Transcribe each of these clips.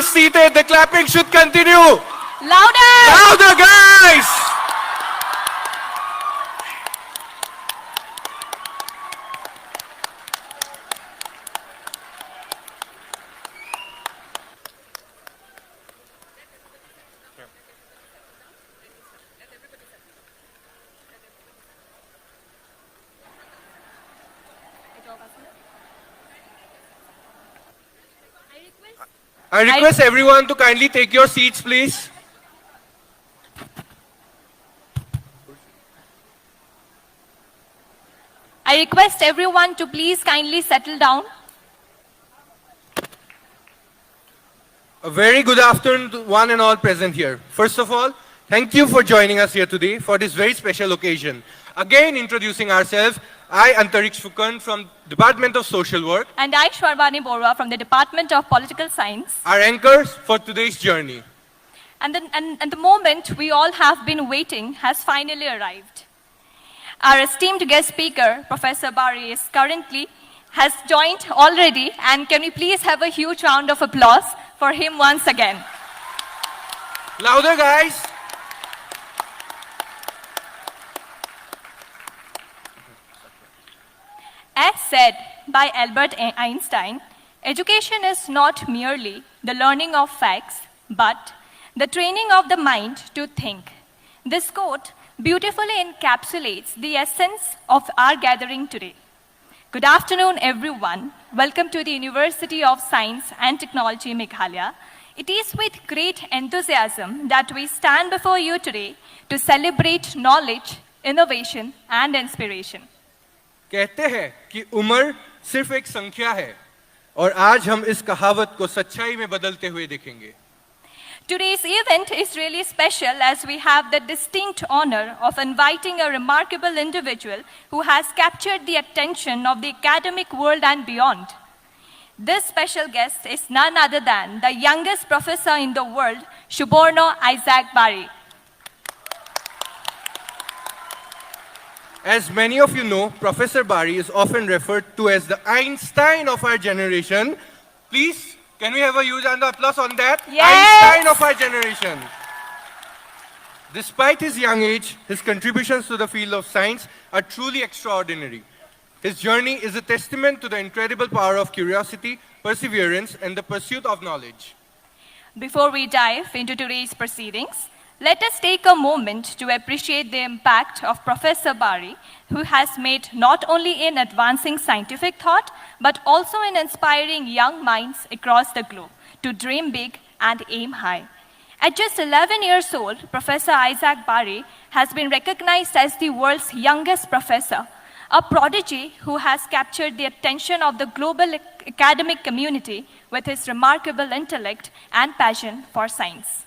seated, the clapping should continue. Louder! Louder, guys! I request everyone to kindly take your seats, please. I request everyone to please kindly settle down. A very good afternoon to one and all present here. First of all, thank you for joining us here today for this very special occasion. Again, introducing ourselves, I, Antariksh Fukan from Department of Social Work. And I, Shwarvani Borwa from the Department of Political Science. Our anchors for today's journey. And the moment we all have been waiting has finally arrived. Our esteemed guest speaker, Professor Bari, has joined already, and can we please have a huge round of applause for him once again. Louder, guys. As said by Albert Einstein, education is not merely the learning of facts, but the training of the mind to think. This quote beautifully encapsulates the essence of our gathering today. Good afternoon, everyone. Welcome to the University of Science and Technology, Meghalaya. It is with great enthusiasm that we stand before you today to celebrate knowledge, innovation, and inspiration. कहते हैं कि उम्र सिर्फ एक संख्या है और आज हम इस कहावत को सच्चाई में बदलते हुए देखेंगे. Today's event is really special as we have the distinct honor of inviting a remarkable individual who has captured the attention of the academic world and beyond. This special guest is none other than the youngest professor in the world, Suborno Isaac Bari. As many of you know, Professor Bari is often referred to as the Einstein of our generation. Please, can we have a huge round of applause on that? Yes. Einstein of our generation. Despite his young age, his contributions to the field of science are truly extraordinary. His journey is a testament to the incredible power of curiosity, perseverance, and the pursuit of knowledge. Before we dive into today's proceedings, let us take a moment to appreciate the impact of Professor Bari, who has made not only in advancing scientific thought, but also in inspiring young minds across the globe to dream big and aim high. At just 11 years old, Professor Isaac Bari has been recognized as the world's youngest professor, a prodigy who has captured the attention of the global academic community with his remarkable intellect and passion for science.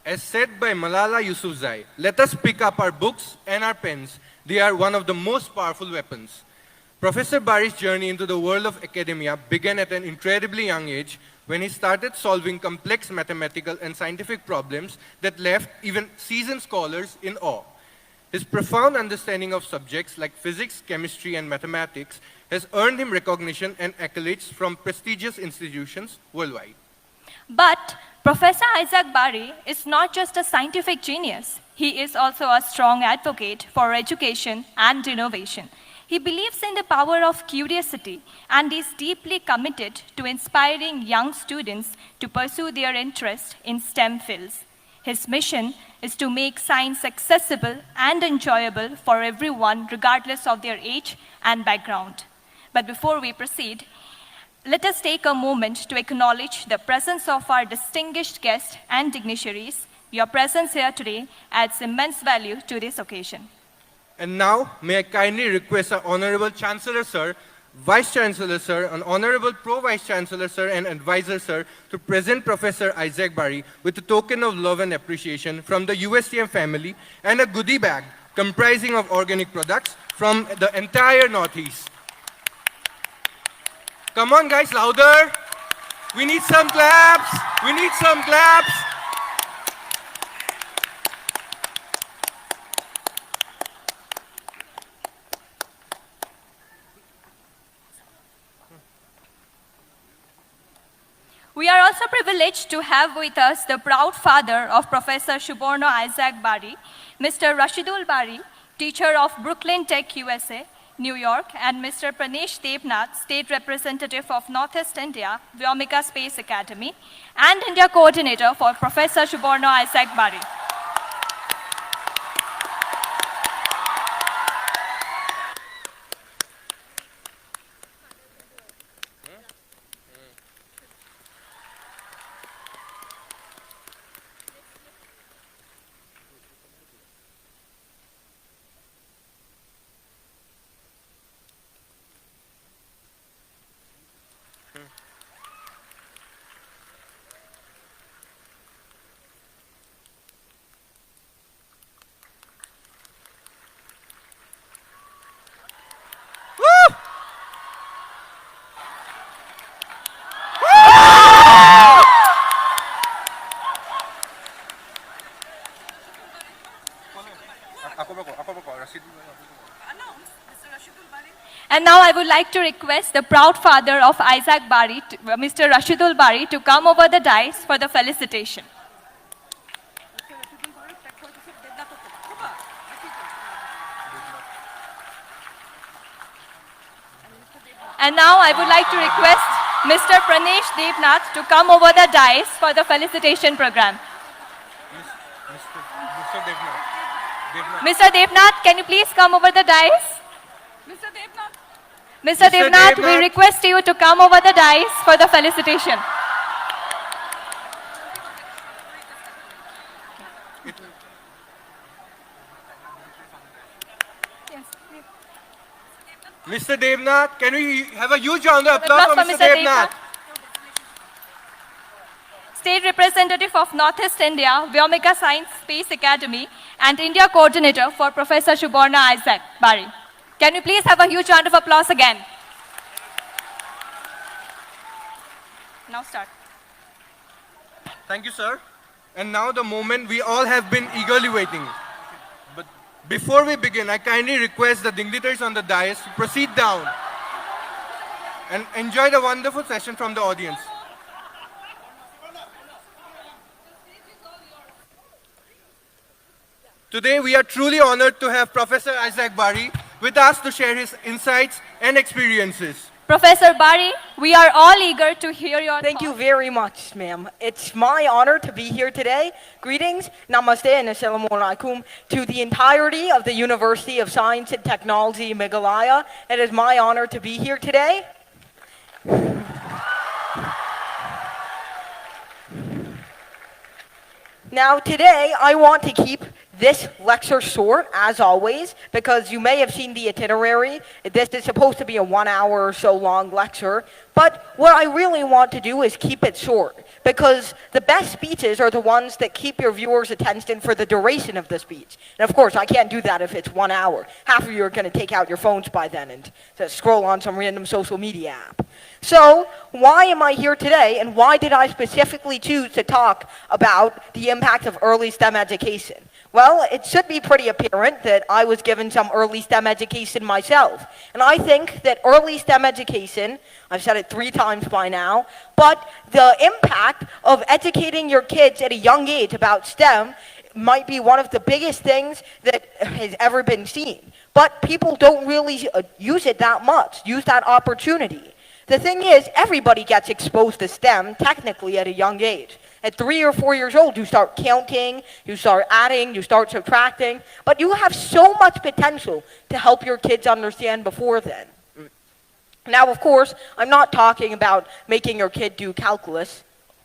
As said by Malala Yousafzai, let us pick up our books and our pens. They are one of the most powerful weapons. Professor Bari's journey into the world of academia began at an incredibly young age when he started solving complex mathematical and scientific problems that left even seasoned scholars in awe. His profound understanding of subjects like physics, chemistry, and mathematics has earned him recognition and accolades from prestigious institutions worldwide. But Professor Isaac Bari is not just a scientific genius. He is also a strong advocate for education and innovation. He believes in the power of curiosity and is deeply committed to inspiring young students to pursue their interest in STEM fields. His mission is to make science accessible and enjoyable for everyone, regardless of their age and background. But before we proceed, let us take a moment to acknowledge the presence of our distinguished guests and dignitaries. Your presence here today adds immense value to this occasion. And now, may I kindly request our Honorable Chancellor Sir, Vice Chancellor Sir, an Honorable Pro-Vice Chancellor Sir and Advisor Sir to present Professor Isaac Bari with a token of love and appreciation from the USTM family and a goodie bag comprising of organic products from the entire Northeast. Come on, guys, louder. We need some claps. We need some claps. We are also privileged to have with us the proud father of Professor Suborno Isaac Bari, Mr. Rashidul Bari, teacher of Brooklyn Tech, USA, New York, and Mr. Pranesh Devnath, State Representative of Northeast India, Vyomika Space Academy, and India Coordinator for Professor Suborno Isaac Bari. And now I would like to request the proud father of Isaac Bari, Mr. Rashidul Bari, to come over the dais for the felicitation. And now I would like to request Mr. Pranesh Devnath to come over the dais for the felicitation program. Mr. Devnath. Mr. Devnath, can you please come over the dais? Mr. Devnath, we request you to come over the dais for the felicitation. Mr. Devnath, can we have a huge round of applause for Mr. Devnath? State Representative of Northeast India, Vyomika Science Space Academy, and India Coordinator for Professor Suborno Isaac Bari. Can we please have a huge round of applause again? Now start. Thank you, sir. And now the moment we all have been eagerly waiting. But before we begin, I kindly request the dignitaries on the dais to proceed down and enjoy the wonderful session from the audience. Today, we are truly honored to have Professor Isaac Bari with us to share his insights and experiences. Professor Bari, we are all eager to hear your Thank you thoughts. very much, ma'am. It's my honor to be here today. Greetings, namaste, and assalamu alaikum to the entirety of the University of Science and Technology, Meghalaya. It is my honor to be here today. Now, today, I want to keep this lecture short, as always, because you may have seen the itinerary. This is supposed to be a 1 hour or so long lecture, but what I really want to do is keep it short, because the best speeches are the ones that keep your viewers' attention for the duration of the speech. And of course, I can't do that if it's 1 hour. Half of you are going to take out your phones by then and just scroll on some random social media app. So, why am I here today, and why did I specifically choose to talk about the impact of early STEM education? Well, it should be pretty apparent that I was given some early STEM education myself. And I think that early STEM education, I've said it 3 times by now, but the impact of educating your kids at a young age about STEM might be one of the biggest things that has ever been seen. But people don't really use it that much, use that opportunity. The thing is, everybody gets exposed to STEM technically at a young age. At 3 or 4 years old, you start counting, you start adding, you start subtracting, but you have so much potential to help your kids understand before then. Now, of course, I'm not talking about making your kid do calculus.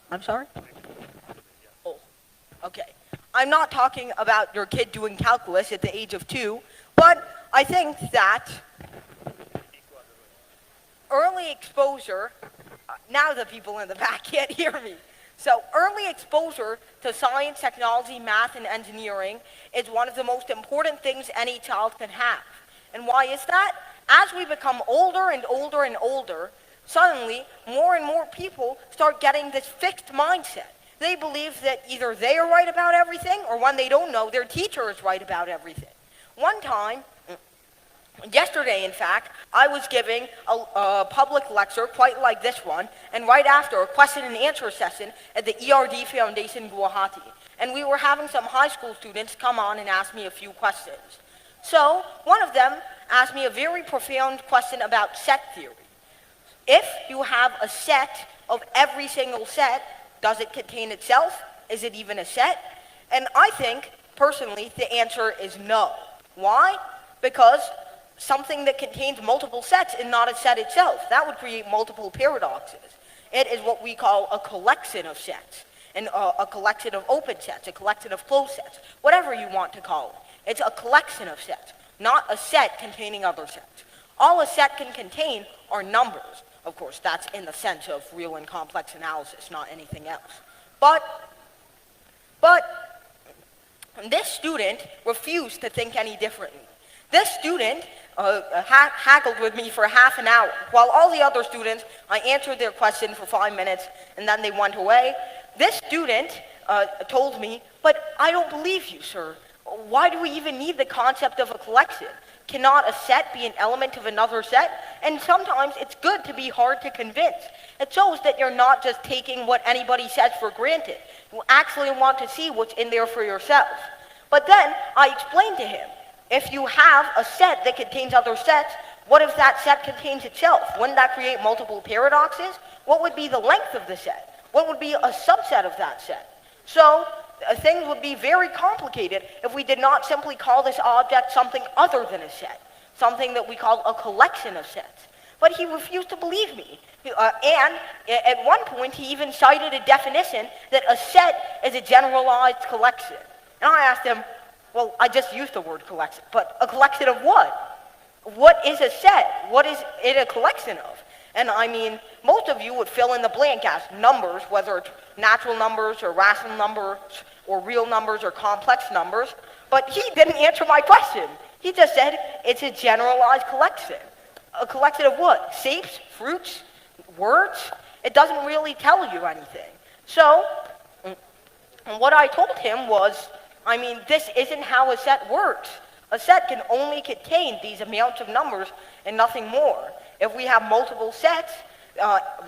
I'm sorry? Oh, okay. I'm not talking about your kid doing calculus at the age of 2, but I think that early exposure, now the people in the back can't hear me. So early exposure to science, technology, math, and engineering is one of the most important things any child can have. And why is that? As we become older and older and older, suddenly more and more people start getting this fixed mindset. They believe that either they are right about everything, or when they don't know, their teacher is right about everything. One time, Yesterday, in fact, I was giving a public lecture quite like this one, and right after, a question and answer session at the ERD Foundation, Guwahati. And we were having some high school students come on and ask me a few questions. So, one of them asked me a very profound question about set theory. If you have a set of every single set, does it contain itself? Is it even a set? And I think, personally, the answer is no. Why? Because something that contains multiple sets is not a set itself. That would create multiple paradoxes. It is what we call a collection of sets, and a collection of open sets, a collection of closed sets, whatever you want to call it. It's a collection of sets, not a set containing other sets. All a set can contain are numbers. Of course, that's in the sense of real and complex analysis, not anything else. But this student refused to think any differently. This student haggled with me for half an hour. While all the other students, I answered their question for 5 minutes, and then they went away. This student told me, "But I don't believe you, sir. Why do we even need the concept of a collection? Cannot a set be an element of another set?" And sometimes it's good to be hard to convince. It shows that you're not just taking what anybody says for granted. You actually want to see what's in there for yourself. But then I explained to him, if you have a set that contains other sets, what if that set contains itself? Wouldn't that create multiple paradoxes? What would be the length of the set? What would be a subset of that set? So things would be very complicated if we did not simply call this object something other than a set, something that we call a collection of sets. But he refused to believe me. And at one point, he even cited a definition that a set is a generalized collection. And I asked him, well, I just used the word collection, but a collection of what? What is a set? What is it a collection of? And I mean, most of you would fill in the blank as numbers, whether it's natural numbers or rational numbers or real numbers or complex numbers, but he didn't answer my question. He just said it's a generalized collection. A collection of what? Shapes, fruits, words? It doesn't really tell you anything. So, what I told him was, I mean, this isn't how a set works. A set can only contain these amounts of numbers and nothing more. If we have multiple sets,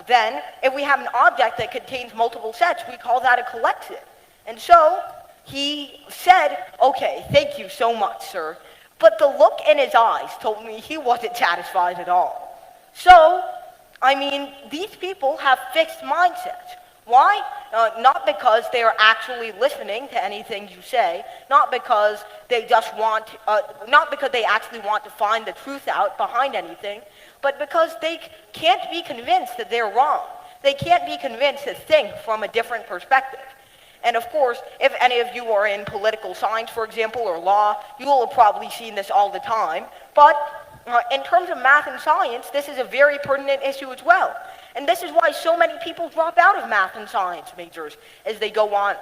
then if we have an object that contains multiple sets, we call that a collection. And so he said, okay, thank you so much, sir. But the look in his eyes told me he wasn't satisfied at all. So, I mean, these people have fixed mindsets. Why? Not because they are actually listening to anything you say, not because they just want, not because they actually want to find the truth out behind anything, but because they can't be convinced that they're wrong. They can't be convinced to think from a different perspective. And of course, if any of you are in political science, for example, or law, you will have probably seen this all the time. But in terms of math and science, this is a very pertinent issue as well. And this is why so many people drop out of math and science majors as they go on.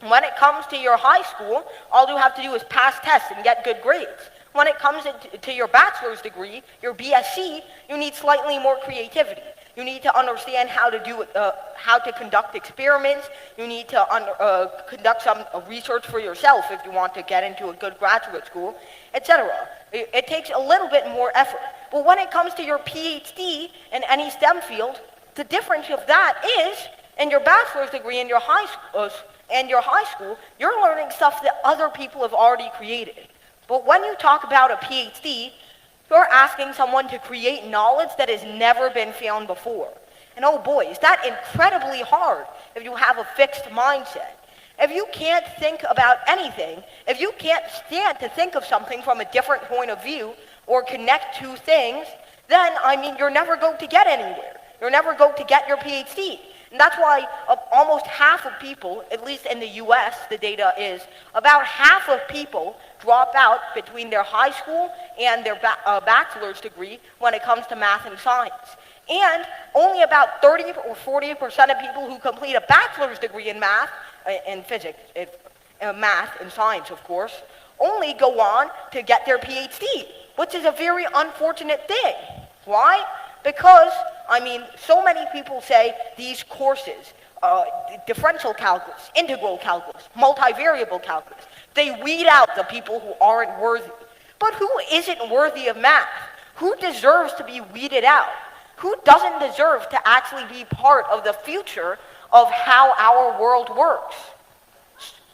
When it comes to your high school, all you have to do is pass tests and get good grades. When it comes to your bachelor's degree, your BSc, you need slightly more creativity. You need to understand how to conduct experiments. You need to conduct some research for yourself if you want to get into a good graduate school, etc. It takes a little bit more effort. But when it comes to your PhD in any STEM field, the difference of that is in your bachelor's degree in your high school, you're learning stuff that other people have already created. But when you talk about a PhD, you're asking someone to create knowledge that has never been found before. And oh boy, is that incredibly hard if you have a fixed mindset. If you can't think about anything, if you can't stand to think of something from a different point of view or connect two things, then, I mean, you're never going to get anywhere. You're never going to get your PhD. And that's why almost half of people, at least in the US, the data is, about half of people drop out between their high school and their bachelor's degree when it comes to math and science. And only about 30 or 40% of people who complete a bachelor's degree in math, in physics, math and science, of course, only go on to get their PhD, which is a very unfortunate thing. Why? Because, I mean, so many people say these courses, differential calculus, integral calculus, multivariable calculus, they weed out the people who aren't worthy. But who isn't worthy of math? Who deserves to be weeded out? Who doesn't deserve to actually be part of the future of how our world works?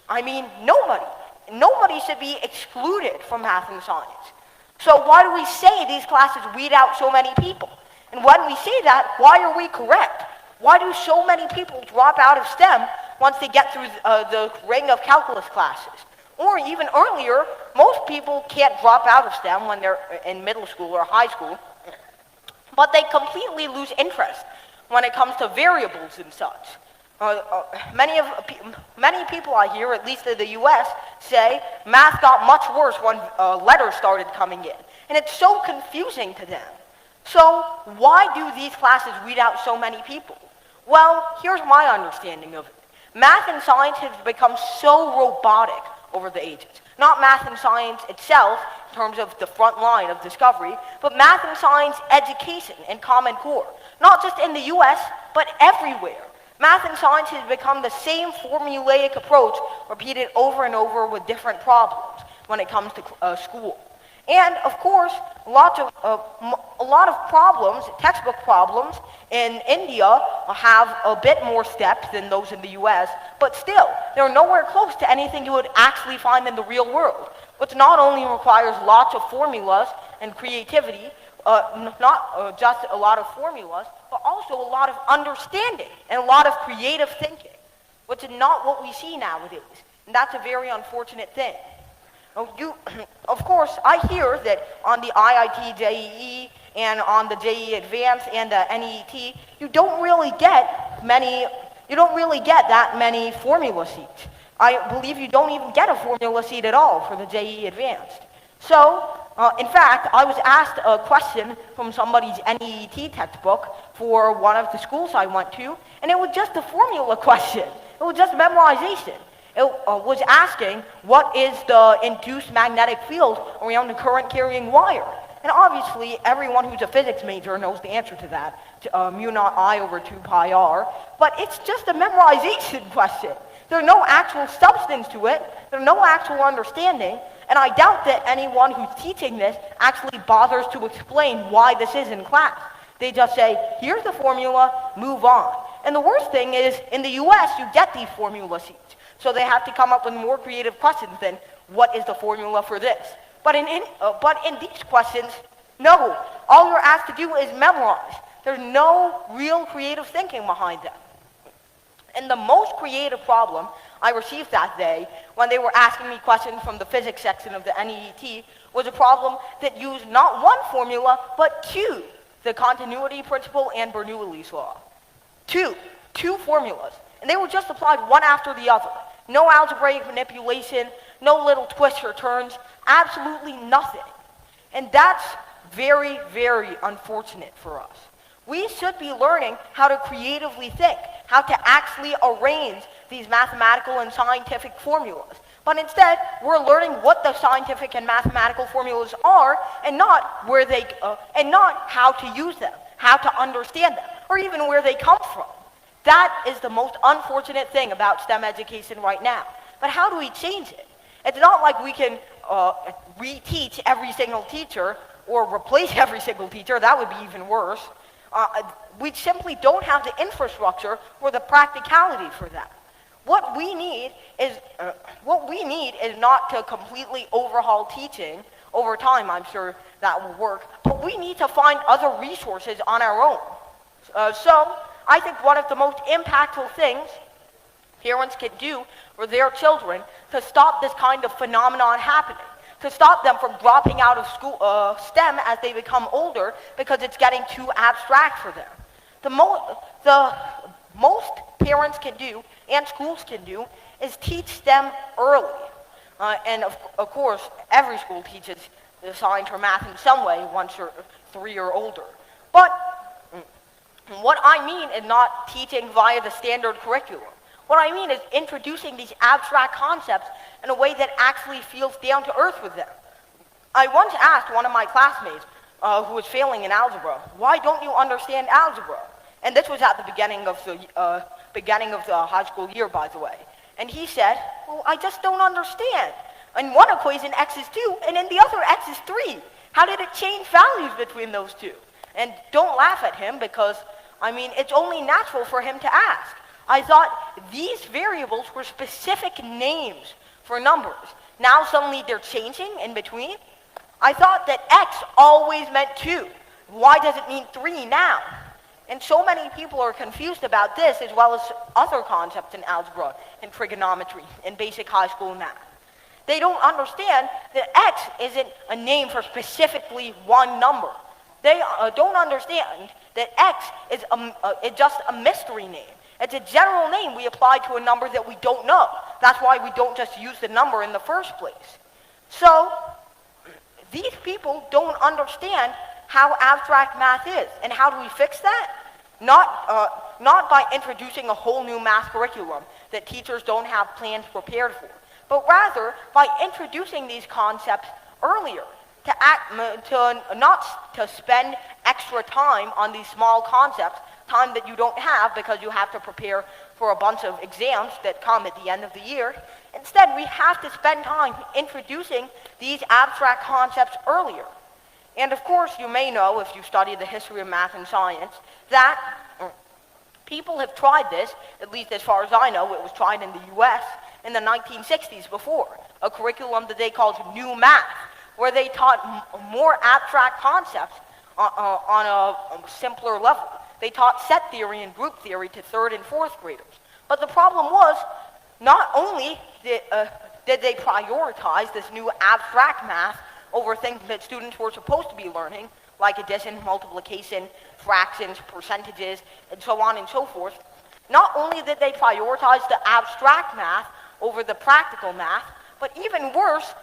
I mean, nobody. Nobody should be excluded from math and science. So why do we say these classes weed out so many people? And when we say that, why are we correct? Why do so many people drop out of STEM once they get through the ring of calculus classes? Or even earlier, most people can't drop out of STEM when they're in middle school or high school, but they completely lose interest when it comes to variables and such. Many people I hear, at least in the US, say math got much worse when letters started coming in. And it's so confusing to them. So why do these classes weed out so many people? Well, here's my understanding of it. Math and science has become so robotic over the ages. Not math and science itself, in terms of the front line of discovery, but math and science education and Common Core. Not just in the US, but everywhere. Math and science has become the same formulaic approach repeated over and over with different problems when it comes to school. And of course, a lot of problems, textbook problems in India have a bit more steps than those in the US, but still, they're nowhere close to anything you would actually find in the real world, which not only requires lots of formulas and creativity, not just a lot of formulas, but also a lot of understanding and a lot of creative thinking, which is not what we see nowadays. And that's a very unfortunate thing. Of course, I hear that on the IIT JEE and on the JEE Advanced and the NEET, you don't really get that many formula seats. I believe you don't even get a formula seat at all for the JEE Advanced. So, in fact, I was asked a question from somebody's NEET textbook for one of the schools I went to, and it was just a formula question. It was just memorization. It was asking, what is the induced magnetic field around the current carrying wire? And obviously, everyone who's a physics major knows the answer to that, mu naught I over 2 pi r. But it's just a memorization question. There's no actual substance to it. There's no actual understanding. And I doubt that anyone who's teaching this actually bothers to explain why this is in class. They just say, here's the formula, move on. And the worst thing is, in the US, you get these formula sheets. So they have to come up with more creative questions than, what is the formula for this? But in these questions, no. All you're asked to do is memorize. There's no real creative thinking behind them. And the most creative problem I received that day, when they were asking me questions from the physics section of the NEET, was a problem that used not one formula, but two, the continuity principle and Bernoulli's law. Two formulas. And they were just applied one after the other. No algebraic manipulation, no little twists or turns, absolutely nothing. And that's very, very unfortunate for us. We should be learning how to creatively think, how to actually arrange these mathematical and scientific formulas. But instead, we're learning what the scientific and mathematical formulas are, and not how to use them, how to understand them, or even where they come from. That is the most unfortunate thing about STEM education right now. But how do we change it? It's not like we can reteach every single teacher or replace every single teacher. That would be even worse. We simply don't have the infrastructure or the practicality for that. What we need is not to completely overhaul teaching. Over time, I'm sure that will work. But we need to find other resources on our own. So I think one of the most impactful things parents can do for their children to stop this kind of phenomenon happening, to stop them from dropping out of school, STEM as they become older because it's getting too abstract for them. The most parents can do and schools can do is teach STEM early. And of course, every school teaches science or math in some way once you're 3 or older. But what I mean is not teaching via the standard curriculum. What I mean is introducing these abstract concepts in a way that actually feels down to earth with them. I once asked one of my classmates who was failing in algebra, why don't you understand algebra? And this was at the beginning of the high school year, by the way. And he said, well, I just don't understand. In one equation, x is 2, and in the other, x is 3. How did it change values between those two? And don't laugh at him because, I mean, it's only natural for him to ask. I thought these variables were specific names for numbers. Now suddenly they're changing in between. I thought that x always meant 2. Why does it mean 3 now? And so many people are confused about this as well as other concepts in algebra and trigonometry and basic high school math. They don't understand that x isn't a name for specifically one number. They don't understand that x is just a mystery name. It's a general name we apply to a number that we don't know. That's why we don't just use the number in the first place. So these people don't understand how abstract math is. And how do we fix that? Not by introducing a whole new math curriculum that teachers don't have plans prepared for, but rather by introducing these concepts earlier, not to spend extra time on these small concepts, time that you don't have because you have to prepare for a bunch of exams that come at the end of the year. Instead, we have to spend time introducing these abstract concepts earlier. And of course, you may know, if you study the history of math and science, that people have tried this, at least as far as I know, it was tried in the US in the 1960s before, a curriculum that they called New Math, where they taught more abstract concepts on a simpler level. They taught set theory and group theory to 3rd and 4th graders. But the problem was, not only did they prioritize this new abstract math over things that students were supposed to be learning, like addition, multiplication, fractions, percentages, and so on and so forth. Not only did they prioritize the abstract math over the practical math, but even worse,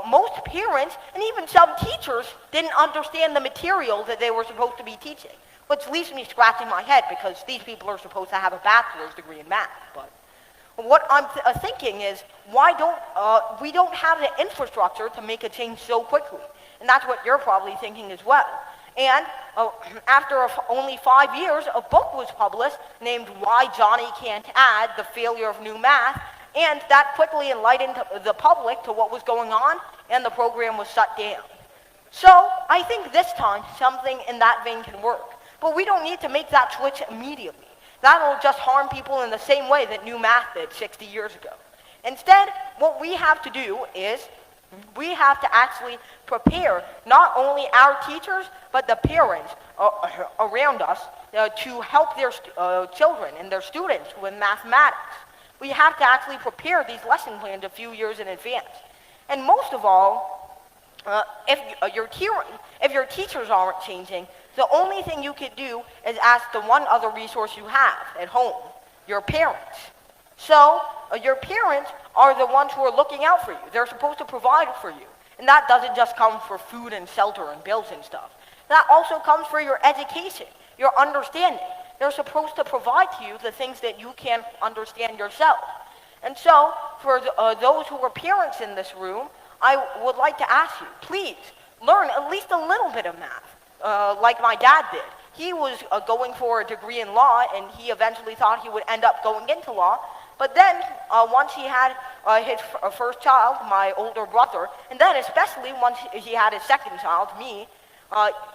most parents and even some teachers didn't understand the material that they were supposed to be teaching, which leaves me scratching my head because these people are supposed to have a bachelor's degree in math. But what I'm thinking is, why don't we don't have the infrastructure to make a change so quickly? And that's what you're probably thinking as well. And after only 5 years, a book was published named Why Johnny Can't Add, The Failure of New Math, and that quickly enlightened the public to what was going on, and the program was shut down. So I think this time something in that vein can work. But we don't need to make that switch immediately. That'll just harm people in the same way that new math did 60 years ago. Instead, what we have to do is we have to actually prepare not only our teachers, but the parents around us to help their children and their students with mathematics. We have to actually prepare these lesson plans a few years in advance. And most of all, if your teachers aren't changing, the only thing you can do is ask the one other resource you have at home, your parents. So your parents are the ones who are looking out for you. They're supposed to provide for you. And that doesn't just come for food and shelter and bills and stuff. That also comes for your education, your understanding. They're supposed to provide to you the things that you can't understand yourself. And so, for those who are parents in this room, I would like to ask you, please, learn at least a little bit of math, like my dad did. He was going for a degree in law, and he eventually thought he would end up going into law. But then, once he had his first child, my older brother, and then especially once he had his second child, me,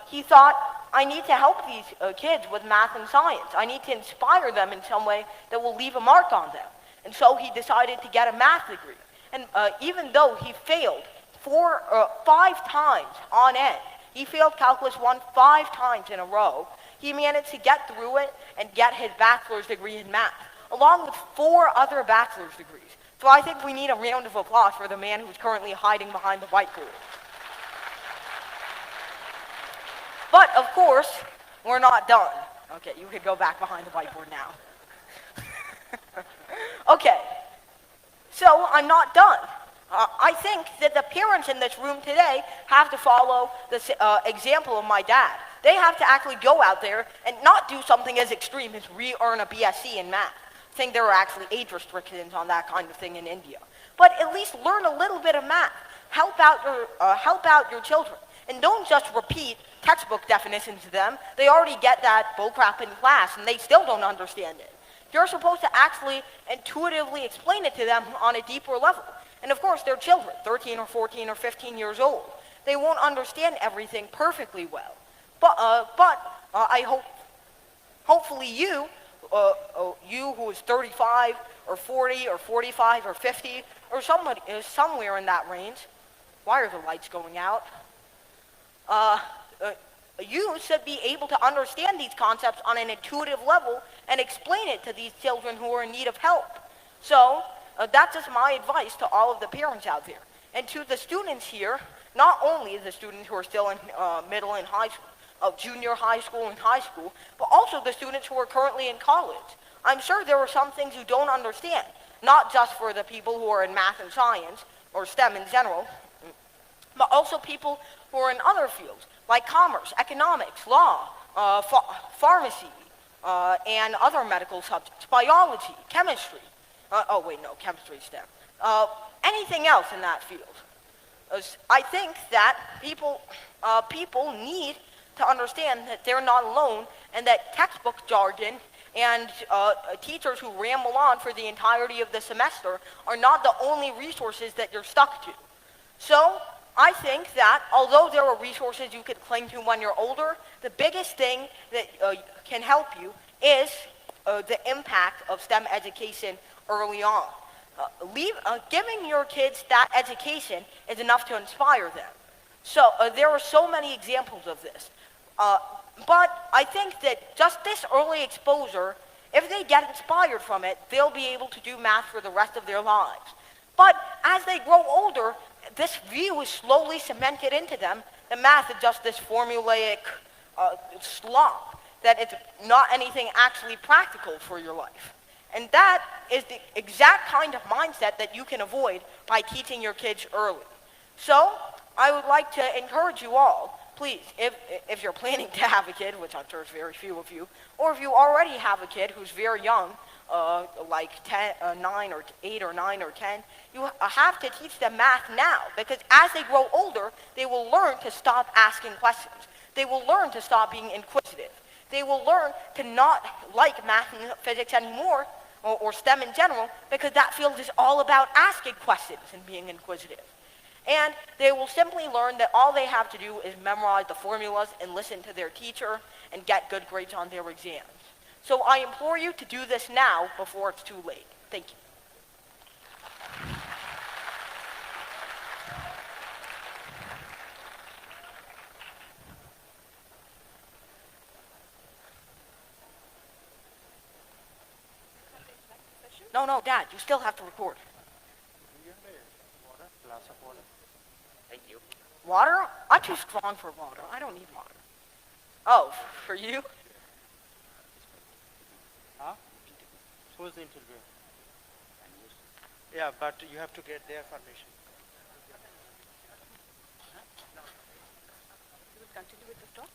he thought, I need to help these kids with math and science. I need to inspire them in some way that will leave a mark on them. And so he decided to get a math degree. And even though he failed 5 times on end, he failed Calculus 1 5 times in a row, he managed to get through it and get his bachelor's degree in math, along with 4 other bachelor's degrees. So I think we need a round of applause for the man who's currently hiding behind the whiteboard. But, of course, we're not done. Okay, you could go back behind the whiteboard now. Okay, so I'm not done. I think that the parents in this room today have to follow the example of my dad. They have to actually go out there and not do something as extreme as re-earn a BSc in math. I think there are actually age restrictions on that kind of thing in India. But at least learn a little bit of math. Help out your children. And don't just repeat textbook definitions to them. They already get that bullcrap in class, and they still don't understand it. You're supposed to actually intuitively explain it to them on a deeper level. And of course, they're children, 13 or 14 or 15 years old. They won't understand everything perfectly well. But I hope, hopefully you who is 35 or 40 or 45 or 50 or somebody somewhere in that range. Why are the lights going out? You should be able to understand these concepts on an intuitive level and explain it to these children who are in need of help. So that's just my advice to all of the parents out there. And to the students here, not only the students who are still in middle and high school, junior high school and high school, but also the students who are currently in college. I'm sure there are some things you don't understand, not just for the people who are in math and science, or STEM in general, but also people who are in other fields, like commerce, economics, law, pharmacy, and other medical subjects, biology, chemistry. Chemistry is STEM. Anything else in that field. I think that people need to understand that they're not alone and that textbook jargon and teachers who ramble on for the entirety of the semester are not the only resources that you're stuck to. So I think that although there are resources you could cling to when you're older, the biggest thing that can help you is the impact of STEM education early on. Giving your kids that education is enough to inspire them. So there are so many examples of this. But I think that just this early exposure, if they get inspired from it, they'll be able to do math for the rest of their lives. But as they grow older, this view is slowly cemented into them that math is just this formulaic slop, that it's not anything actually practical for your life. And that is the exact kind of mindset that you can avoid by teaching your kids early. So I would like to encourage you all, please, if you're planning to have a kid, which I'm sure is very few of you, or if you already have a kid who's very young, like 9 or 8 or 9 or 10, you have to teach them math now, because as they grow older, they will learn to stop asking questions. They will learn to stop being inquisitive. They will learn to not like math and physics anymore, or STEM in general, because that field is all about asking questions and being inquisitive. And they will simply learn that all they have to do is memorize the formulas and listen to their teacher and get good grades on their exams. So I implore you to do this now before it's too late. Thank you. No, Dad, you still have to record. Thank you. Water? I'm too strong for water. I don't need water. Oh, for you? Huh? Who's the interviewer? Yeah, but you have to get their permission. You would continue with the talk?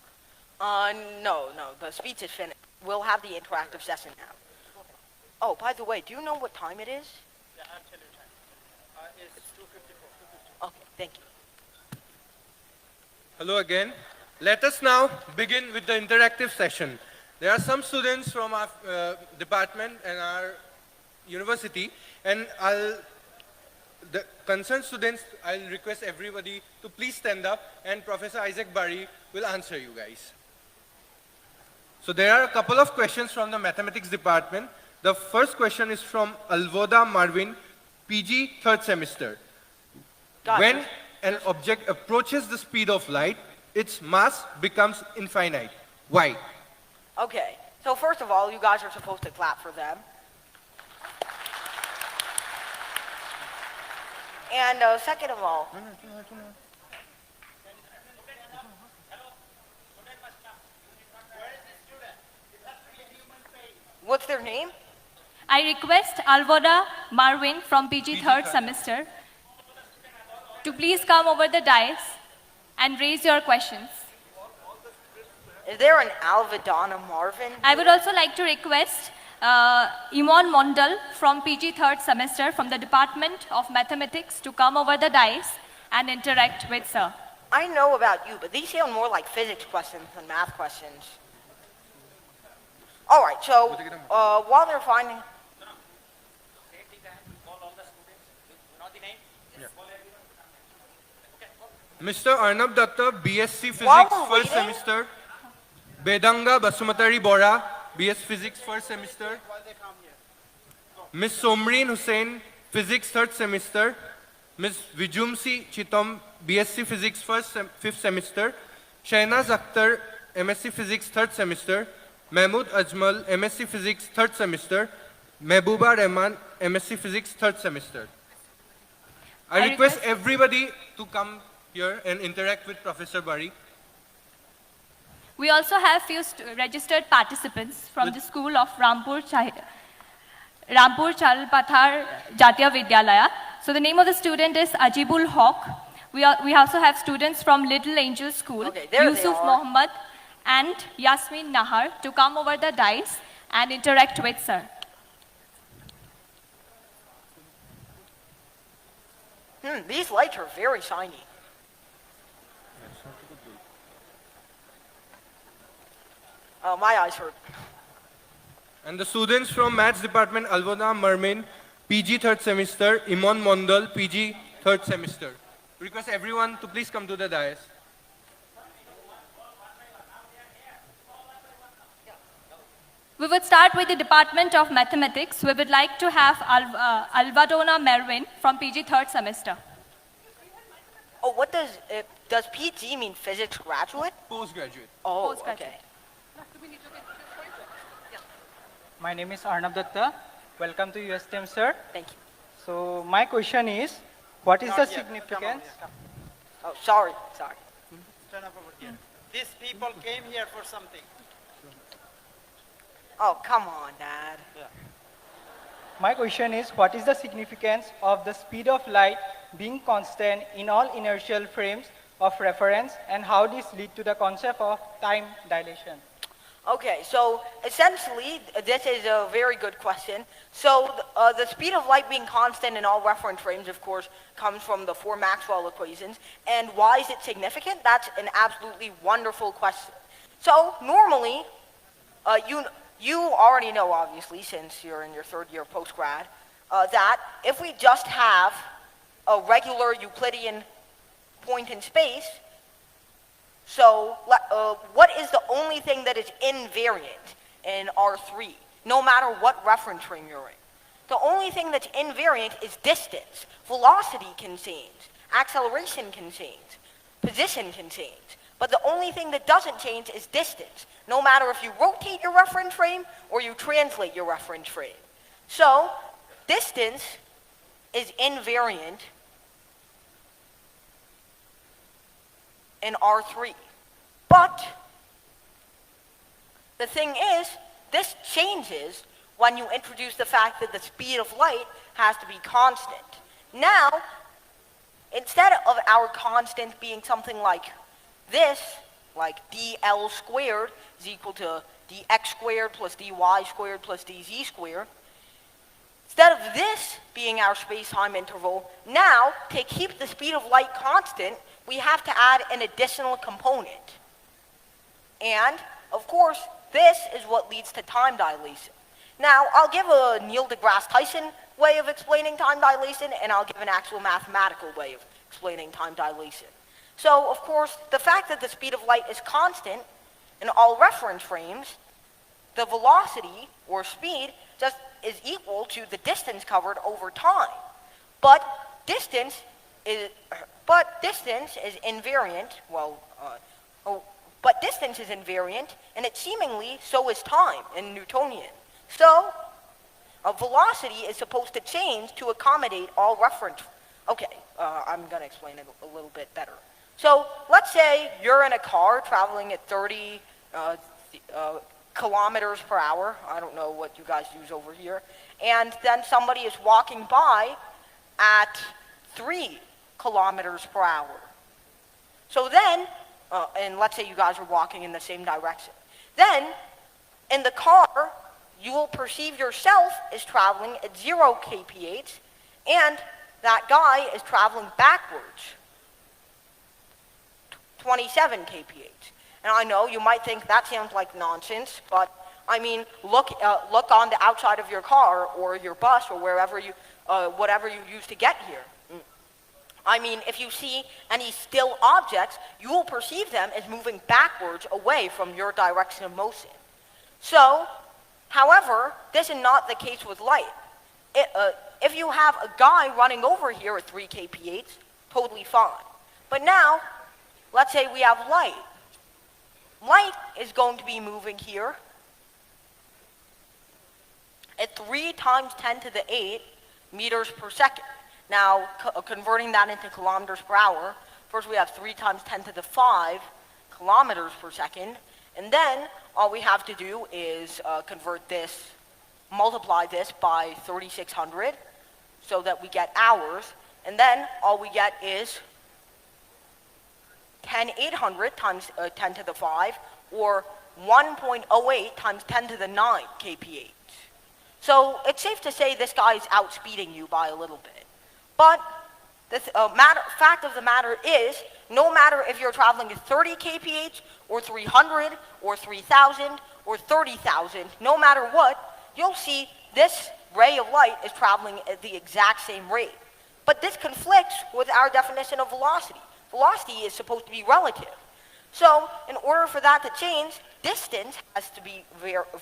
No, the speech is finished. We'll have the interactive session now. Oh, by the way, do you know what time it is? Yeah, I'll tell you time. It's 2:54. Okay, thank you. Hello again. Let us now begin with the interactive session. There are some students from our department and our university, and the concerned students, I'll request everybody to please stand up, and Professor Isaac Bari will answer you guys. So there are a couple of questions from the mathematics department. The first question is from 𝘿𝙆'sHub Marvin, PG 3rd semester. Gotcha. When an object approaches the speed of light, its mass becomes infinite. Why? Okay, so first of all, you guys are supposed to clap for them. And second of all, what's their name? I request 𝘿𝙆'sHub Marvin from PG 3rd semester to please come over the dais and raise your questions. Is there an 𝘿𝙆'sHub Marvin? I would also like to request Imon Mondal from PG 3rd semester from the Department of Mathematics to come over the dais and interact with sir. I know about you, but these sound more like physics questions than math questions. All right, so while they're finding, Mr. Arnab Datta, BSc While Physics, we're first waiting- semester. Bedanga Basumatari Bora, BS Physics, first semester. Ms. Somreen Hussain, Physics, third semester. Ms. Vijumsi Chitom, BSc Physics, fifth semester. Shainaz Akhtar, MSc Physics, third semester. Mahmood Ajmal, MSc Physics, third semester. Mehbooba Rahman, MSc Physics, third semester. I request everybody to come here and interact with Professor Bari. We also have few registered participants from the school of Rampur Chalpathar Jatiya Vidyalaya. So the name of the student is Ajibul Haq. We also have students from Little Angel School, Okay, there they Yusuf are. Mohammed and Yasmin Nahar, to come over the dais and interact with sir. These lights are very shiny. My eyes hurt. And the students from Maths Department, Alvona Mermin, PG third semester, Imon Mondal, PG third semester. Request everyone to please come to the dais. We would start with the Department of Mathematics. We would like to have Alvadona Merwin from PG third semester. Oh, what does PG mean physics graduate? Postgraduate. Oh, Postgraduate. okay. My name is Arnab Datta. Welcome to Ustm, sir. Thank you. So my question is, what is the Not yet. significance? Oh, sorry. Turn up over here. These people came here for something. Oh, come on, Dad. My question is, what is the significance of the speed of light being constant in all inertial frames of reference, and how this lead to the concept of time dilation? Okay, so essentially, this is a very good question. So the speed of light being constant in all reference frames, of course, comes from the four Maxwell equations. And why is it significant? That's an absolutely wonderful question. So normally, you already know, obviously, since you're in your third year post-grad, that if we just have a regular Euclidean point in space, so what is the only thing that is invariant in R3, no matter what reference frame you're in? The only thing that's invariant is distance. Velocity can change, acceleration can change, position can change. But the only thing that doesn't change is distance, no matter if you rotate your reference frame or you translate your reference frame. So distance is invariant in R3. But the thing is, this changes when you introduce the fact that the speed of light has to be constant. Now, instead of our constant being something like this, like dl squared is equal to dx squared plus dy squared plus dz squared, instead of this being our space-time interval, now, to keep the speed of light constant, we have to add an additional component. And, of course, this is what leads to time dilation. Now, I'll give a Neil deGrasse Tyson way of explaining time dilation, and I'll give an actual mathematical way of explaining time dilation. So, of course, the fact that the speed of light is constant in all reference frames, the velocity, or speed, just is equal to the distance covered over time. But distance is invariant, but distance is invariant, and it seemingly so is time in Newtonian. So, a velocity is supposed to change to accommodate all reference. Okay, I'm going to explain it a little bit better. So, let's say you're in a car traveling at 30 kilometers per hour. I don't know what you guys use over here. And then somebody is walking by at 3 kilometers per hour. So then, and let's say you guys are walking in the same direction. Then, in the car, you will perceive yourself as traveling at 0 kph, and that guy is traveling backwards, 27 kph. And I know you might think that sounds like nonsense, but I mean, look on the outside of your car or your bus or wherever you, whatever you use to get here. I mean, if you see any still objects, you will perceive them as moving backwards away from your direction of motion. So, however, this is not the case with light. If you have a guy running over here at 3 kph, totally fine. But now, let's say we have light. Light is going to be moving here at 3 times 10 to the 8 meters per second. Now, converting that into kilometers per hour, first we have 3 times 10 to the 5 kilometers per second, and then all we have to do is convert this, multiply this by 3,600 so that we get hours, and then all we get is 10,800 times 10 to the 5, or 1.08 times 10 to the 9 kph. So it's safe to say this guy is outspeeding you by a little bit. But the fact of the matter is, no matter if you're traveling at 30 kph, or 300, or 3,000, or 30,000, no matter what, you'll see this ray of light is traveling at the exact same rate. But this conflicts with our definition of velocity. Velocity is supposed to be relative. So, in order for that to change, distance has to be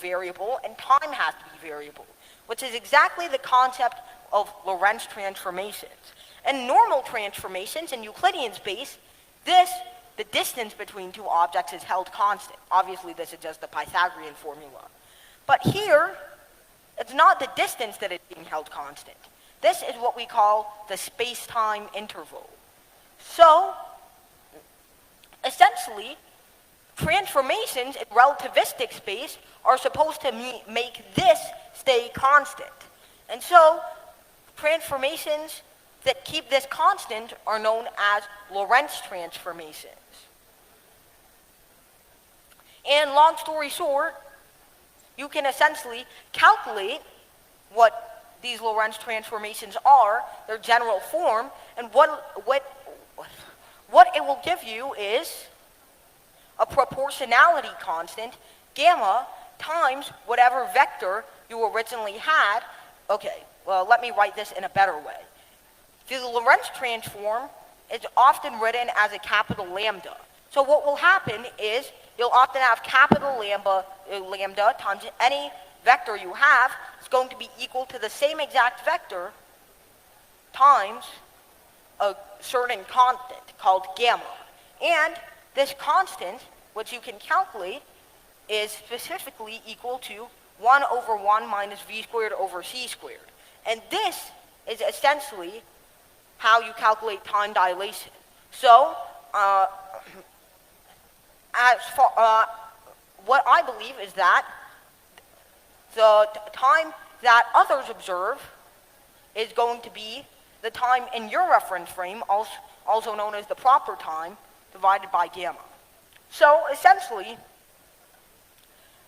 variable and time has to be variable, which is exactly the concept of Lorentz transformations. And normal transformations in Euclidean space, the distance between two objects is held constant. Obviously, this is just the Pythagorean formula. But here, it's not the distance that is being held constant. This is what we call the space-time interval. So, essentially, transformations in relativistic space are supposed to make this stay constant. And so, transformations that keep this constant are known as Lorentz transformations. And long story short, you can essentially calculate what these Lorentz transformations are, their general form, and what it will give you is a proportionality constant, gamma, times whatever vector you originally had. Okay, well, let me write this in a better way. The Lorentz transform is often written as a capital lambda. So what will happen is you'll often have capital lambda times any vector you have is going to be equal to the same exact vector times a certain constant called gamma. And this constant, which you can calculate, is specifically equal to 1 over 1 minus v squared over c squared. And this is essentially how you calculate time dilation. So, what I believe is that the time that others observe is going to be the time in your reference frame, also known as the proper time, divided by gamma. So, essentially,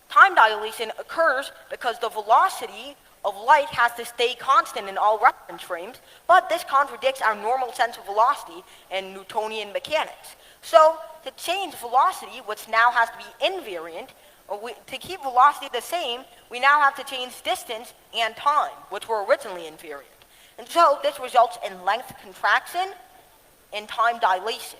time dilation occurs because the velocity of light has to stay constant in all reference frames, but this contradicts our normal sense of velocity in Newtonian mechanics. So, to change velocity, which now has to be invariant, to keep velocity the same, we now have to change distance and time, which were originally invariant. And so, this results in length contraction and time dilation.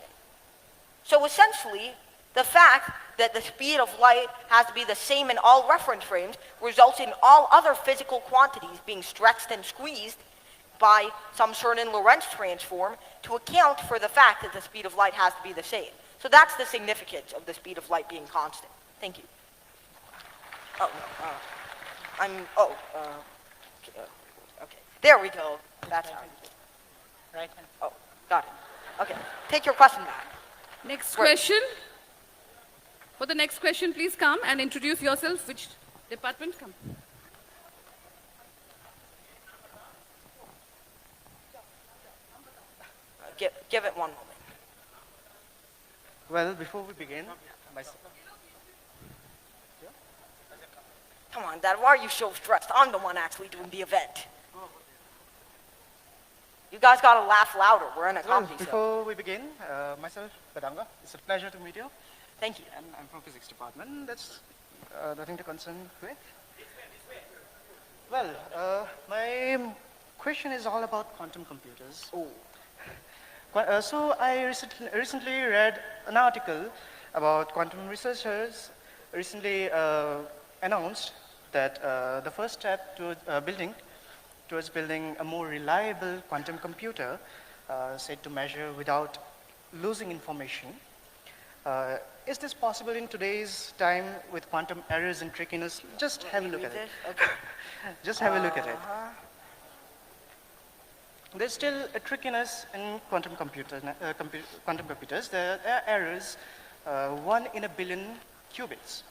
So, essentially, the fact that the speed of light has to be the same in all reference frames results in all other physical quantities being stretched and squeezed by some certain Lorentz transform to account for the fact that the speed of light has to be the same. So that's the significance of the speed of light being constant. Thank you. Oh, no. Okay. There we go. That's how you do it. Right. Oh, got it. Okay. Take your question back. Next question. For the next question, please come and introduce yourself. Which department? Come. Give it 1 moment. Well, before we begin, Come on, Dad, why are you so stressed? I'm the one actually doing the event. You guys gotta laugh louder. We're in a comedy show. before we begin, myself, Padanga, it's a pleasure to meet you. Thank you. And I'm from physics department. Let's nothing to concern with. Well, my question is all about quantum computers. Oh. So I recently read an article about quantum researchers recently announced that the first step towards building a more reliable quantum computer said to measure without losing information. Is this possible in today's time with quantum errors and trickiness? Just have a look at it. Okay. Just have a look at it. There's still a trickiness in quantum computers. There are errors, 1 in a billion qubits,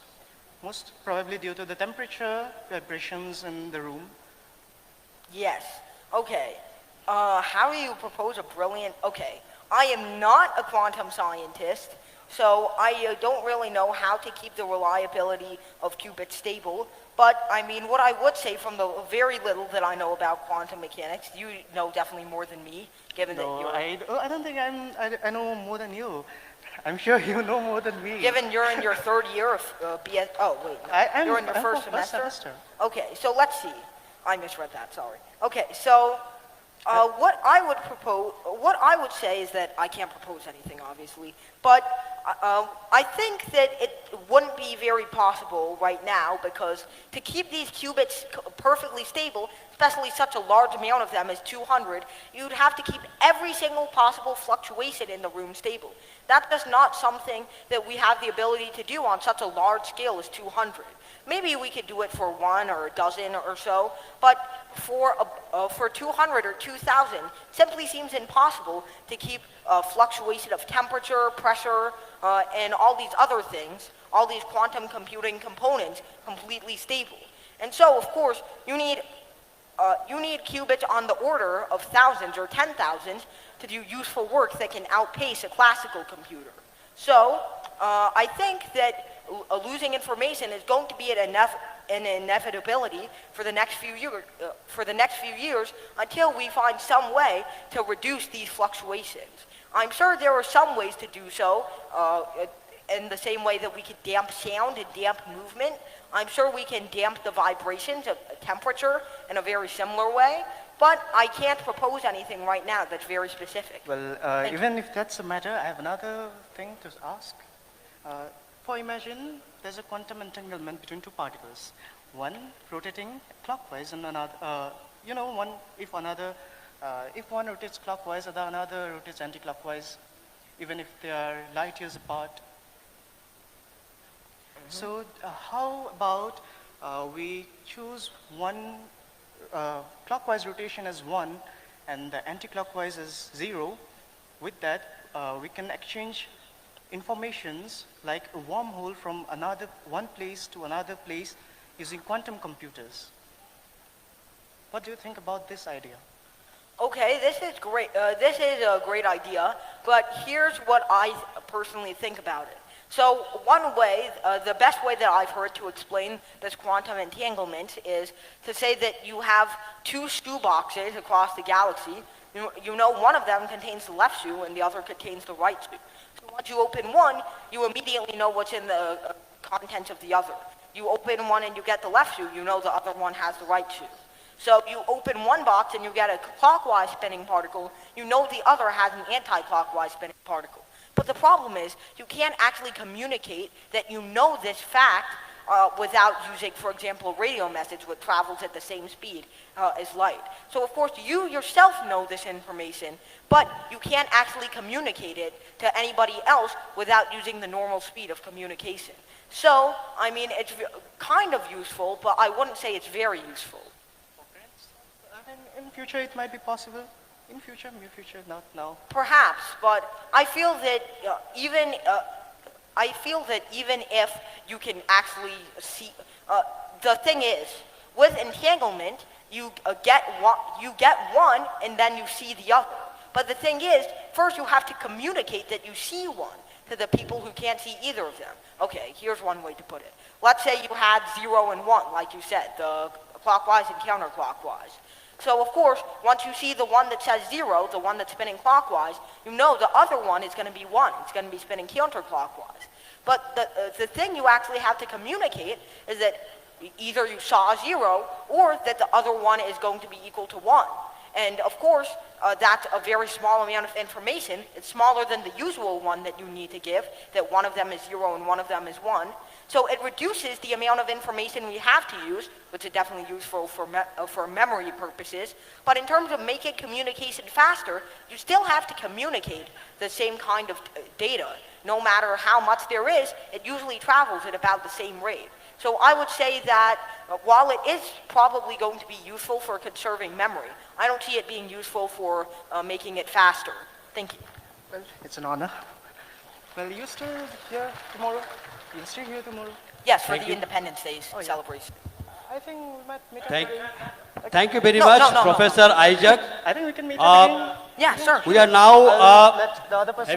most probably due to the temperature, vibrations in the room. Yes. Okay. How do you propose a brilliant... Okay. I am not a quantum scientist, so I don't really know how to keep the reliability of qubits stable. But, I mean, what I would say from the very little that I know about quantum mechanics, you know definitely more than me, given that you're... I don't think I know more than you. I'm sure you know more than me. Given you're in your third year of BS... Oh, wait. No. You're in your first semester? Okay, so let's see. I misread that, sorry. Okay, so what I would say is that I can't propose anything, obviously, but I think that it wouldn't be very possible right now because to keep these qubits perfectly stable, especially such a large amount of them as 200, you'd have to keep every single possible fluctuation in the room stable. That's just not something that we have the ability to do on such a large scale as 200. Maybe we could do it for 1 or a dozen or so, but for 200 or 2,000, simply seems impossible to keep fluctuation of temperature, pressure, and all these other things, all these quantum computing components completely stable. And so, of course, you need qubits on the order of thousands or 10,000s to do useful work that can outpace a classical computer. So, I think that losing information is going to be an inevitability for the next few years until we find some way to reduce these fluctuations. I'm sure there are some ways to do so in the same way that we could damp sound and damp movement. I'm sure we can damp the vibrations of temperature in a very similar way, but I can't propose anything right now that's very specific. Well, even if that's the matter, I have another thing to ask. For imagine there's a quantum entanglement between two particles, one rotating clockwise and another, if one rotates clockwise and the another rotates anti-clockwise, even if they are light years apart. So how about we choose one clockwise rotation as 1 and the anti-clockwise as 0. With that, we can exchange informations like a wormhole from one place to another place using quantum computers. What do you think about this idea? Okay, this is great. This is a great idea, but here's what I personally think about it. So one way, the best way that I've heard to explain this quantum entanglement is to say that you have 2 shoe boxes across the galaxy. You know one of them contains the left shoe and the other contains the right shoe. So once you open one, you immediately know what's in the contents of the other. You open one and you get the left shoe, you know the other one has the right shoe. So you open one box and you get a clockwise spinning particle, you know the other has an anti-clockwise spinning particle. But the problem is, you can't actually communicate that you know this fact without using, for example, a radio message which travels at the same speed as light. So of course, you yourself know this information, but you can't actually communicate it to anybody else without using the normal speed of communication. So, I mean, it's kind of useful, but I wouldn't say it's very useful. In future, it might be possible. In future, near future, not now. Perhaps, but I feel that even if you can actually see, the thing is, with entanglement, you get one and then you see the other. But the thing is, first you have to communicate that you see one to the people who can't see either of them. Okay, here's one way to put it. Let's say you had 0 and 1, like you said, the clockwise and counterclockwise. So of course, once you see the one that says 0, the one that's spinning clockwise, you know the other one is going to be 1. It's going to be spinning counterclockwise. But the thing you actually have to communicate is that either you saw 0 or that the other one is going to be equal to 1. And of course, that's a very small amount of information. It's smaller than the usual one that you need to give, that one of them is 0 and one of them is 1. So it reduces the amount of information we have to use, which is definitely useful for memory purposes. But in terms of making communication faster, you still have to communicate the same kind of data. No matter how much there is, it usually travels at about the same rate. So I would say that while it is probably going to be useful for conserving memory, I don't see it being useful for making it faster. Thank you. Well, it's an honor. Well, you still here tomorrow? You'll still here tomorrow? Yes, for the Independence Day celebration. I think we might meet up Thank, again. thank you very No, much, no, no, no. Professor Isaac. I think we can meet up again. Yeah, sure. We are now I'll let the other person